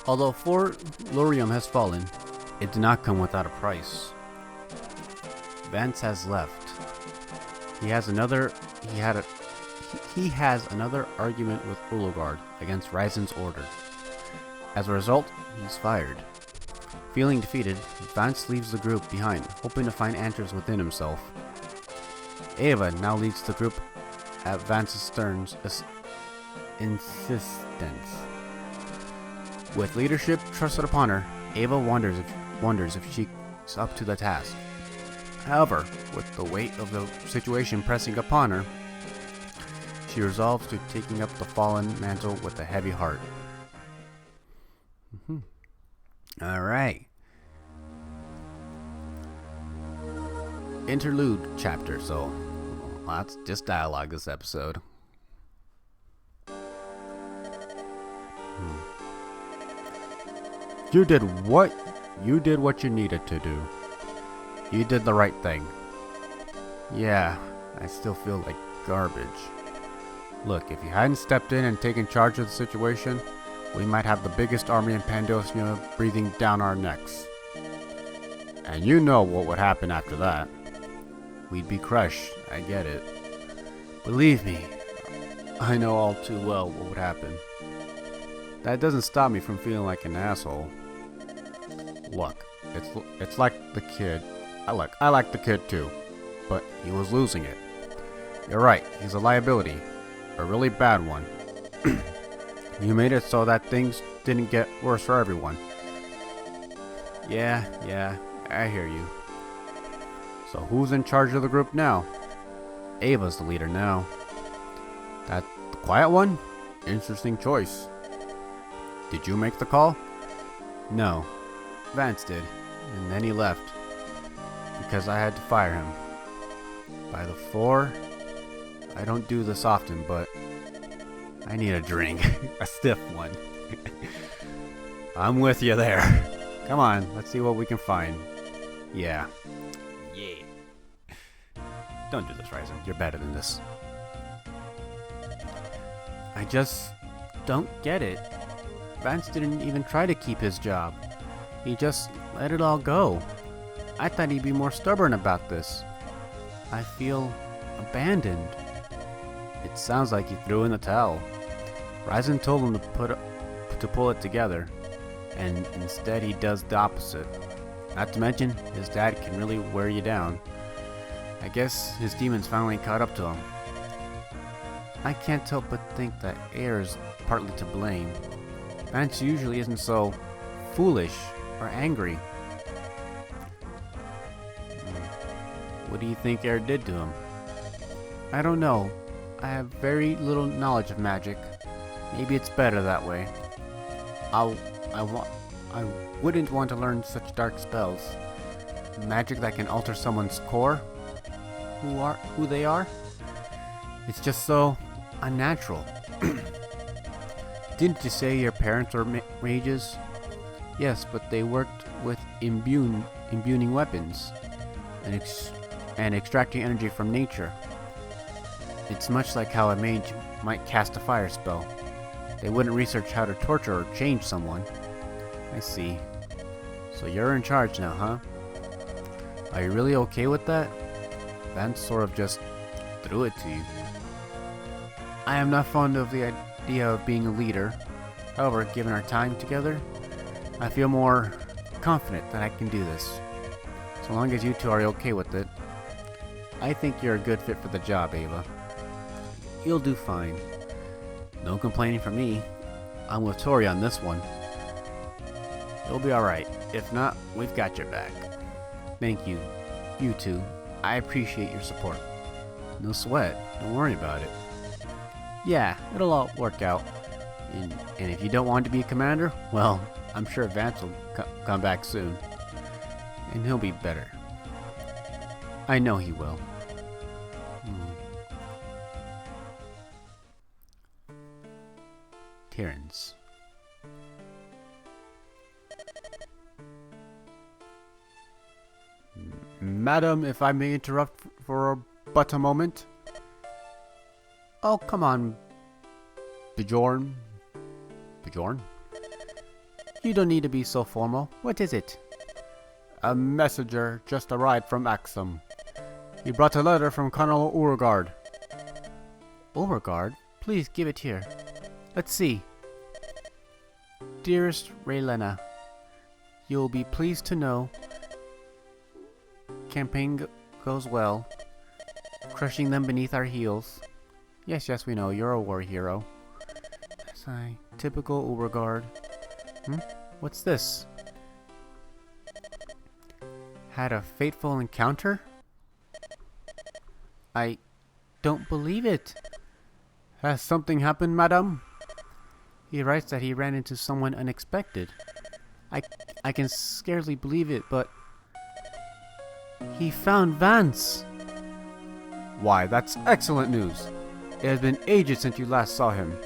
Although Fort Lorium has fallen, it did not come without a price. Vance has left. He has another argument with Ulogard against Ryzen's order. As a result, he's fired. Feeling defeated, Vance leaves the group behind, hoping to find answers within himself. Ava now leads the group at Vance's stern insistence. With leadership trusted upon her, Ava wonders if she's up to the task. However, with the weight of the situation pressing upon her, she resolves to taking up the fallen mantle with a heavy heart. Alright. Interlude chapter, so that's just dialogue this episode. You did what you needed to do. You did the right thing. Yeah, I still feel like garbage. Look, if you hadn't stepped in and taken charge of the situation, we might have the biggest army in Pandosia breathing down our necks. And you know what would happen after that. We'd be crushed, I get it. Believe me, I know all too well what would happen. That doesn't stop me from feeling like an asshole. Look, it's like the kid. I like the kid too, but he was losing it. You're right, he's a liability. A really bad one. You made it so that things didn't get worse for everyone. Yeah, I hear you. So who's in charge of the group now? Ava's the leader now. That the quiet one? Interesting choice. Did you make the call? No, Vance did, and then he left. Because I had to fire him. By the 4, I don't do this often, but I need a drink. A stiff one. I'm with you there. Come on, let's see what we can find. Yeah. Don't do this, Ryzen. You're better than this. I just don't get it. Vance didn't even try to keep his job. He just let it all go. I thought he'd be more stubborn about this. I feel abandoned. It sounds like he threw in the towel. Ryzen told him to pull it together, and instead he does the opposite. Not to mention, his dad can really wear you down. I guess his demons finally caught up to him. I can't help but think that Air is partly to blame. Vance usually isn't so foolish or angry. What do you think Air did to him? I don't know. I have very little knowledge of magic. Maybe it's better that way. I wouldn't want to learn such dark spells. Magic that can alter someone's core? Who they are? It's just so unnatural. Didn't you say your parents were mages? Yes, but they worked with imbuing weapons and extracting energy from nature. It's much like how a mage might cast a fire spell. They wouldn't research how to torture or change someone. I see. So you're in charge now, huh? Are you really okay with that? Vance sort of just threw it to you. I am not fond of the idea of being a leader. However, given our time together, I feel more confident that I can do this. So long as you two are okay with it. I think you're a good fit for the job, Ava. You'll do fine. No complaining from me. I'm with Tori on this one. You'll be alright. If not, we've got your back. Thank you. You two. I appreciate your support. No sweat. Don't worry about it. Yeah, it'll all work out. And if you don't want to be a commander, well, I'm sure Vance will come back soon. And he'll be better. I know he will. Terrence. Madam, if I may interrupt for but a moment. Oh, come on, Bjorn. Bjorn? You don't need to be so formal. What is it? A messenger just arrived from Axum. He brought a letter from Colonel Beauregard. Beauregard? Please give it here. Let's see. Dearest Raylena, you'll be pleased to know campaign goes well. Crushing them beneath our heels. Yes, we know. You're a war hero. Sigh. Typical Beauregard. What's this? Had a fateful encounter? I don't believe it. Has something happened, madame? He writes that he ran into someone unexpected. I can scarcely believe it, but he found Vance. Why, that's excellent news. It has been ages since you last saw him.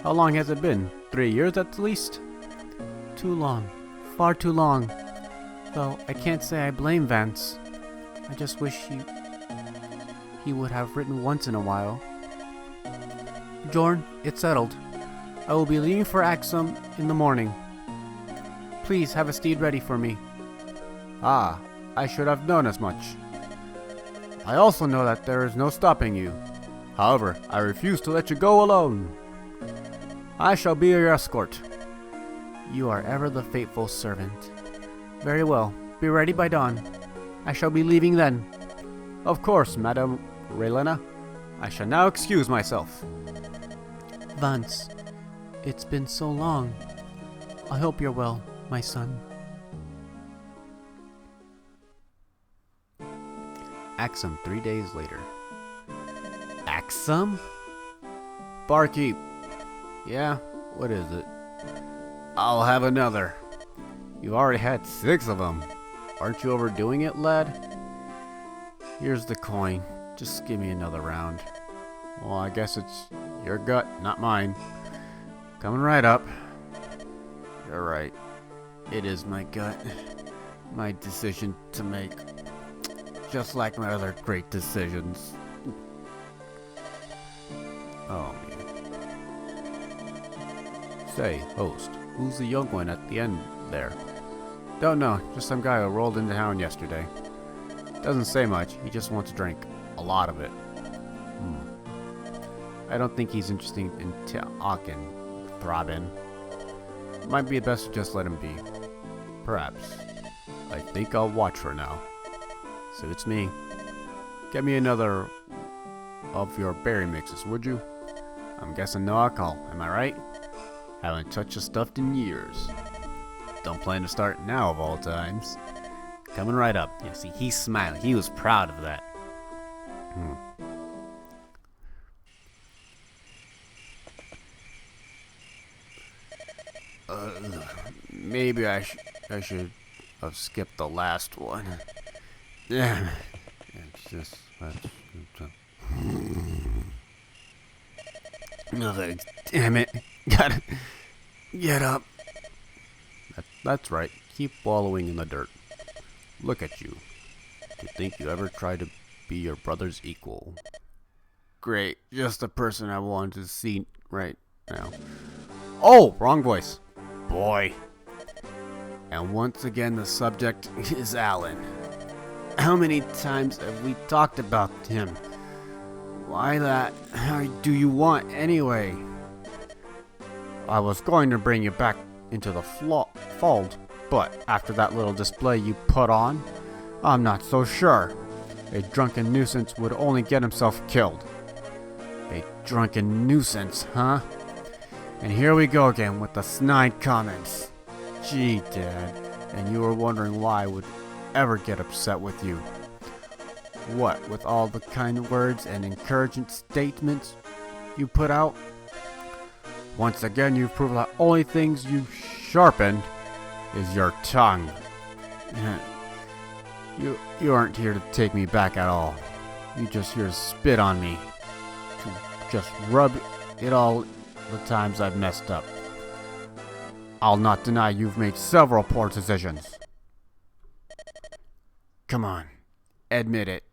How long has it been? 3 years at least? Too long. Far too long. Though I can't say I blame Vance. I just wish he would have written once in a while. Bjorn, it's settled. I will be leaving for Axum in the morning. Please have a steed ready for me. Ah, I should have known as much. I also know that there is no stopping you. However, I refuse to let you go alone. I shall be your escort. You are ever the faithful servant. Very well. Be ready by dawn. I shall be leaving then. Of course, Madame Raylena. I shall now excuse myself. Vance, it's been so long. I hope you're well, my son. Axum 3 days later. Axum? Barkeep. Yeah, what is it? I'll have another. You already had 6 of them. Aren't you overdoing it, lad? Here's the coin. Just give me another round. Well, I guess it's your gut, not mine. Coming right up. You're right. It is my gut. My decision to make. Just like my other great decisions. Oh, man. Say, host, who's the young one at the end there? Don't know, just some guy who rolled into town yesterday. Doesn't say much, he just wants to drink. A lot of it. I don't think he's interested in talking, throbbing. Might be best to just let him be. Perhaps. I think I'll watch for now. Suits me. Get me another of your berry mixes, would you? I'm guessing no alcohol, am I right? Haven't touched the stuff in years. Don't plan to start now of all times. Coming right up. Yeah, see, he's smiling. He was proud of that. Maybe I should have skipped the last one. Yeah, it's just nothing. Damn it! Gotta get up. That's right. Keep wallowing in the dirt. Look at you. To think you ever tried to be your brother's equal. Great. Just the person I wanted to see right now. Oh, wrong voice. Boy. And once again, the subject is Alan. How many times have we talked about him? Why that do you want anyway? I was going to bring you back into the fold, but after that little display you put on, I'm not so sure. A drunken nuisance would only get himself killed. A drunken nuisance, huh? And here we go again with the snide comments. Gee, Dad, and you were wondering why I would ever get upset with you. What, with all the kind words and encouraging statements you put out? Once again, you've proven that only things you sharpened is your tongue. You aren't here to take me back at all. You just here to spit on me. To just rub it all the times I've messed up. I'll not deny you've made several poor decisions. Come on, admit it.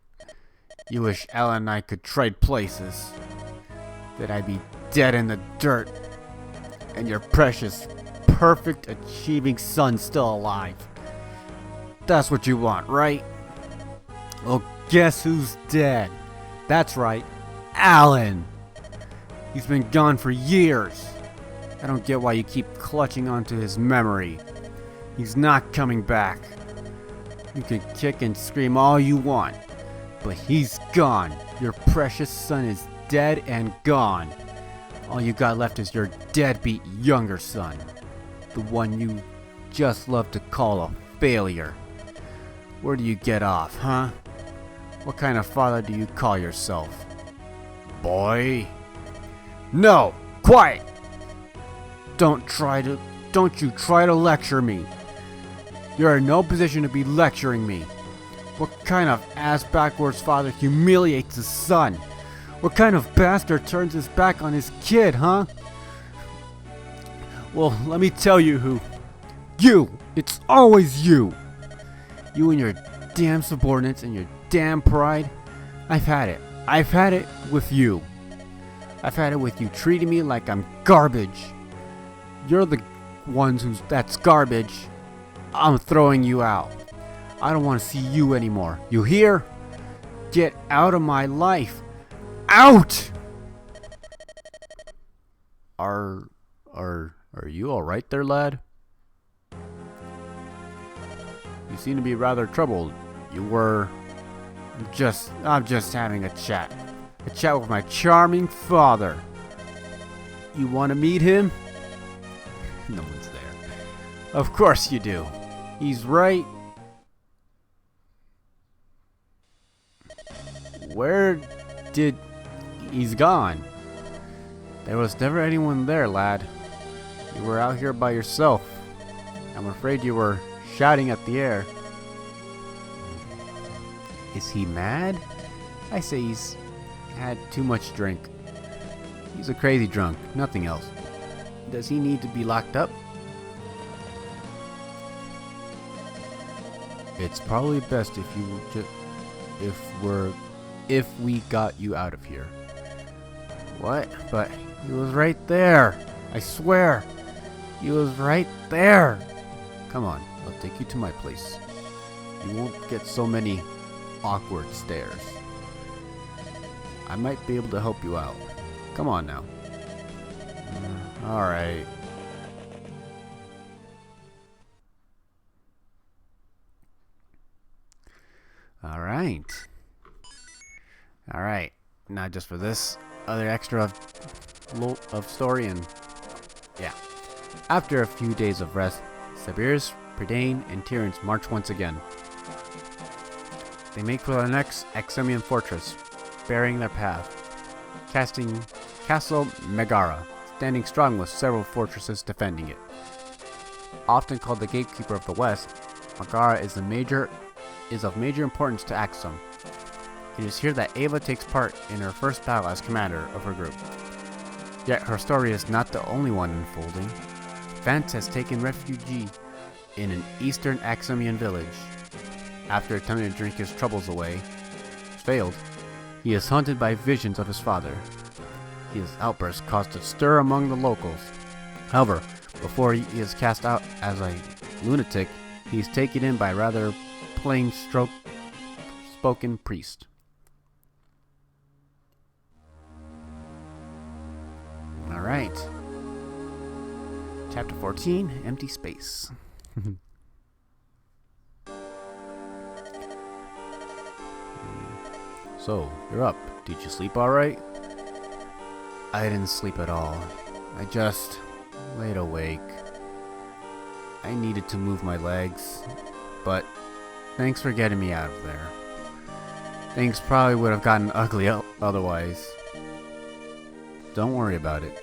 You wish Ella and I could trade places. That I'd be dead in the dirt. and your precious, perfect, achieving son still alive. That's what you want, right? Well, guess who's dead? That's right, Alan. He's been gone for years. I don't get why you keep clutching onto his memory. He's not coming back. You can kick and scream all you want, but he's gone. Your precious son is dead and gone. All you got left is your deadbeat younger son. The one you just love to call a failure. Where do you get off, huh? What kind of father do you call yourself? Boy? No! Quiet! Don't you try to lecture me. You're in no position to be lecturing me. What kind of ass-backwards father humiliates his son? What kind of bastard turns his back on his kid, huh? Well, let me tell you who. You! It's always you! You and your damn subordinates and your damn pride. I've had it. I've had it with you. I've had it with you treating me like I'm garbage. You're the ones that's garbage. I'm throwing you out. I don't want to see you anymore. You hear? Get out of my life. Out! Are you all right there, lad? You seem to be rather troubled. You were... I'm just having a chat. A chat with my charming father. You want to meet him? No one's there. Of course you do. He's right. He's gone. There was never anyone there, lad. You were out here by yourself. I'm afraid you were shouting at the air. Is he mad? I say he's had too much drink. He's a crazy drunk, nothing else. Does he need to be locked up? It's probably best if we got you out of here. What? But he was right there. I swear. He was right there. Come on, I'll take you to my place. You won't get so many awkward stares. I might be able to help you out. Come on now. Alright. Alright. Not just for this other extra of story and... yeah. After a few days of rest, Sabir's, Prydain, and Tyrion's march once again. They make for the next Exemian fortress, bearing their path, casting Castle Megara, standing strong with several fortresses defending it. Often called the gatekeeper of the West, Megara is of major importance to Axum. It is here that Ava takes part in her first battle as commander of her group. Yet her story is not the only one unfolding. Vance has taken refuge in an eastern Axumian village. After attempting to drink his troubles away, failed, he is haunted by visions of his father. His outburst caused a stir among the locals. However, before he is cast out as a lunatic, he is taken in by a rather plain-spoken priest. Alright. Chapter 14, Empty Space. So, you're up. Did you sleep alright? I didn't sleep at all. I just laid awake. I needed to move my legs, but thanks for getting me out of there. Things probably would have gotten ugly otherwise. Don't worry about it.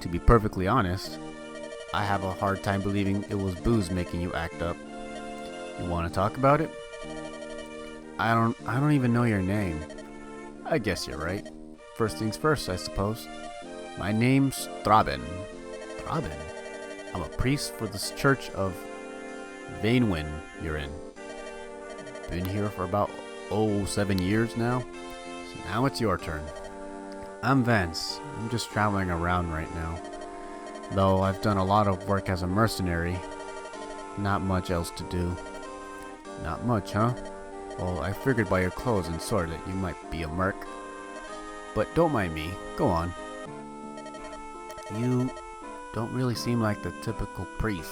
To be perfectly honest, I have a hard time believing it was booze making you act up. You want to talk about it? I don't even know your name. I guess you're right. First things first, I suppose. My name's Thraben. Thraben? I'm a priest for this church of Vainwyn you're in. Been here for about 7 years now. So now it's your turn. I'm Vance. I'm just traveling around right now. Though I've done a lot of work as a mercenary, not much else to do. Not much, huh? Well, I figured by your clothes and sword that you might be a merc. But don't mind me, go on. You don't really seem like the typical priest.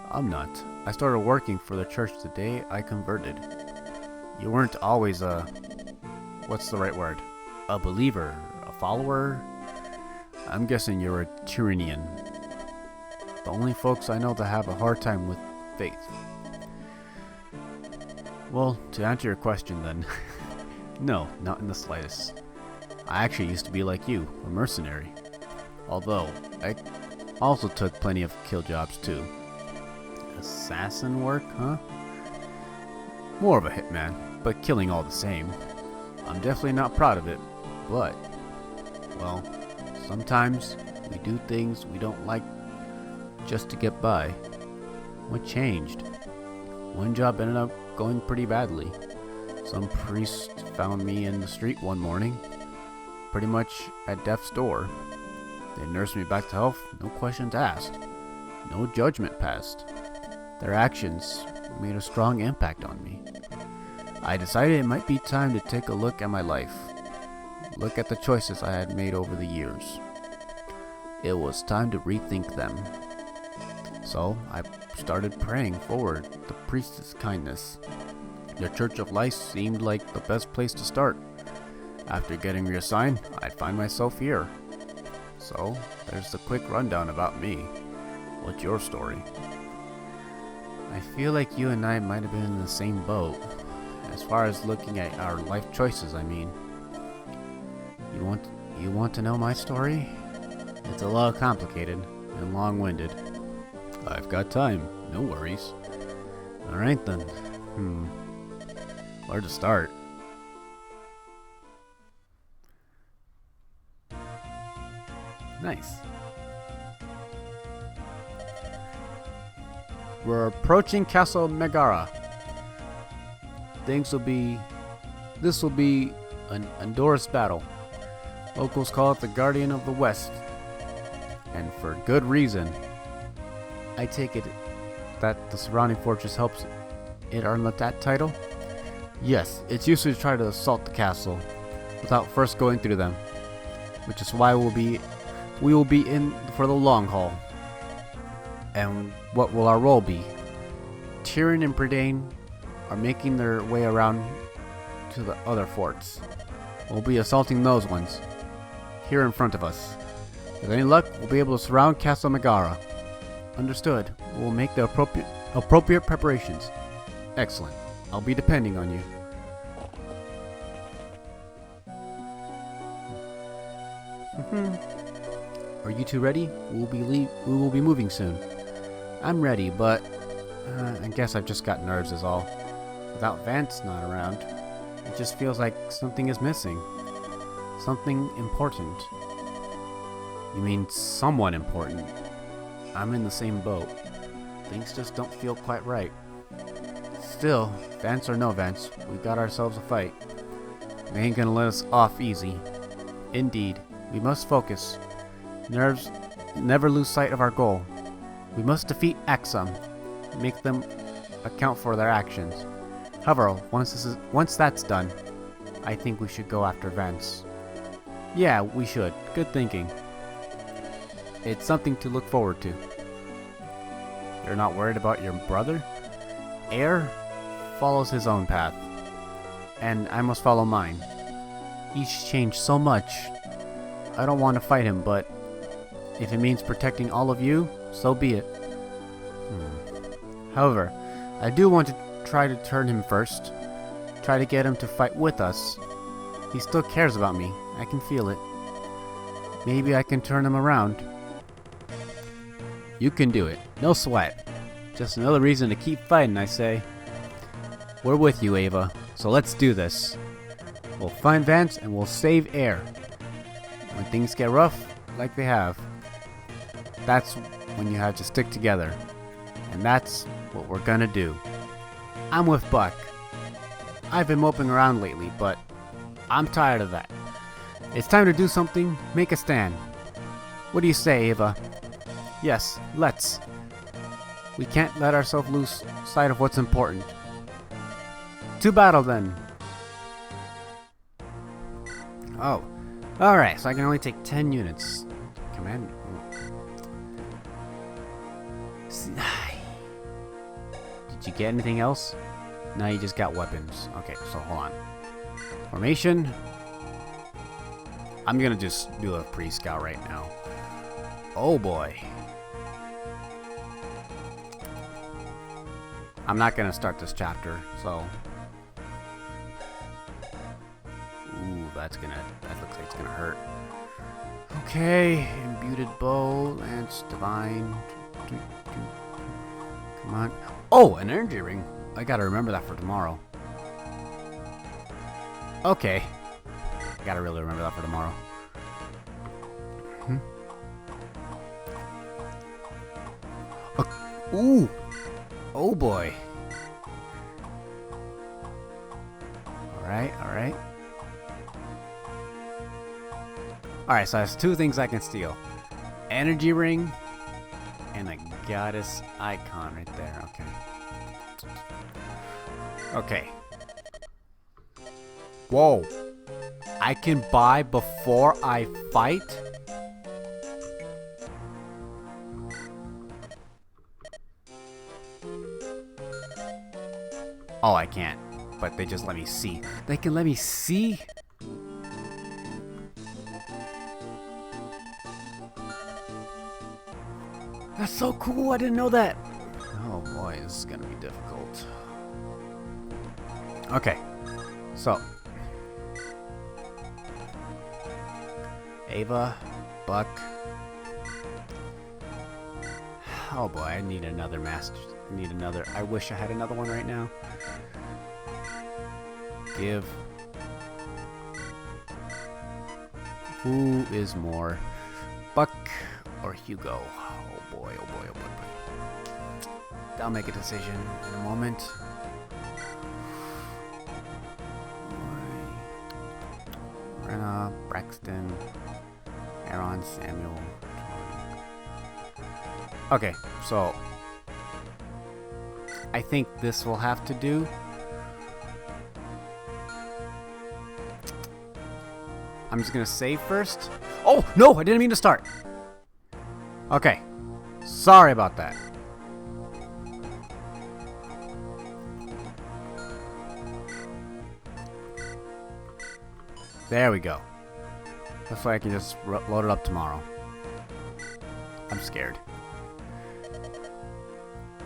I'm not. I started working for the church the day I converted. You weren't always a... what's the right word? A believer? A follower? I'm guessing you're a Tyranian. The only folks I know that have a hard time with faith. Well, to answer your question then, no, not in the slightest. I actually used to be like you, a mercenary. Although, I also took plenty of kill jobs too. Assassin work, huh? More of a hitman, but killing all the same. I'm definitely not proud of it, but, well, sometimes we do things we don't like just to get by. What changed? One job ended up going pretty badly. Some priest found me in the street one morning, pretty much at death's door. They nursed me back to health, no questions asked. No judgment passed. Their actions made a strong impact on me. I decided it might be time to take a look at my life. Look at the choices I had made over the years. It was time to rethink them. So I started praying forward the priest's kindness. The Church of Life seemed like the best place to start. After getting reassigned, I'd find myself here. So, there's the quick rundown about me. What's your story? I feel like you and I might have been in the same boat. As far as looking at our life choices, I mean. You want to know my story? It's a little complicated and long-winded. I've got time, no worries. Alright then. Where to start? Nice. We're approaching Castle Megara. This will be an endurous battle. Locals call it the Guardian of the West. And for good reason. I take it that the surrounding fortress helps it earn that title? Yes, it's usually to try to assault the castle without first going through them. Which is why we will be in for the long haul. And what will our role be? Tyrion and Bredane are making their way around to the other forts. We'll be assaulting those ones, here in front of us. With any luck, we'll be able to surround Castle Megara. Understood. We'll make the appropriate preparations. Excellent. I'll be depending on you. Are you two ready? We will be moving soon. I'm ready, but I guess I've just got nerves is all. Without Vance not around, it just feels like something is missing. Something important. You mean someone important? I'm in the same boat. Things just don't feel quite right. Still, Vance or no Vance, we got ourselves a fight. They ain't gonna let us off easy. Indeed, we must focus. Nerves, never lose sight of our goal. We must defeat Axum. Make them account for their actions. However, once that's done, I think we should go after Vance. Yeah, we should. Good thinking. It's something to look forward to. You're not worried about your brother? Heir follows his own path, and I must follow mine. He's changed so much. I don't want to fight him, but if it means protecting all of you, so be it. However, I do want to try to turn him first. Try to get him to fight with us. He still cares about me. I can feel it. Maybe I can turn him around. You can do it. No sweat. Just another reason to keep fighting, I say. We're with you, Ava. So let's do this. We'll find Vance and we'll save Heir. When things get rough, like they have, that's when you have to stick together. And that's what we're gonna do. I'm with Buck. I've been moping around lately, but I'm tired of that. It's time to do something, make a stand. What do you say, Ava? Yes, let's. We can't let ourselves lose sight of what's important. To battle, then. Oh. Alright, so I can only take 10 units. Command. Did you get anything else? No, you just got weapons. Okay, so hold on. Formation. I'm gonna just do a pre-scout right now. Oh boy. I'm not gonna start this chapter, so. Ooh, that looks like it's gonna hurt. Okay, imbued bow, lance, divine. Come on. Oh, an energy ring. I gotta remember that for tomorrow. Okay. I gotta really remember that for tomorrow. Ooh. Oh boy. Alright, alright. Alright, so there's two things I can steal. Energy ring and a goddess icon right there. Okay. Okay. Whoa. I can buy before I fight? Oh, I can't. But they just let me see. They can let me see? That's so cool. I didn't know that. Oh boy, this is gonna be difficult. Okay. So. Ava, Buck. Oh boy, I need another master. I need another. I wish I had another one right now. Give. Who is more? Buck or Hugo? Oh boy, oh boy, oh boy. I'll make a decision in a moment. Brenna, Braxton, Aaron, Samuel. Okay, so I think this will have to do. I'm just gonna save first. Oh no, I didn't mean to start. Okay, sorry about that. There we go. That's why I can just load it up tomorrow. I'm scared.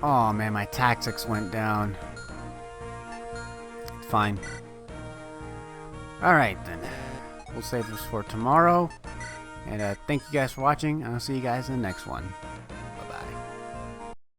Oh man, my tactics went down. It's fine. Alright then. We'll save this for tomorrow. And thank you guys for watching. I'll see you guys in the next one.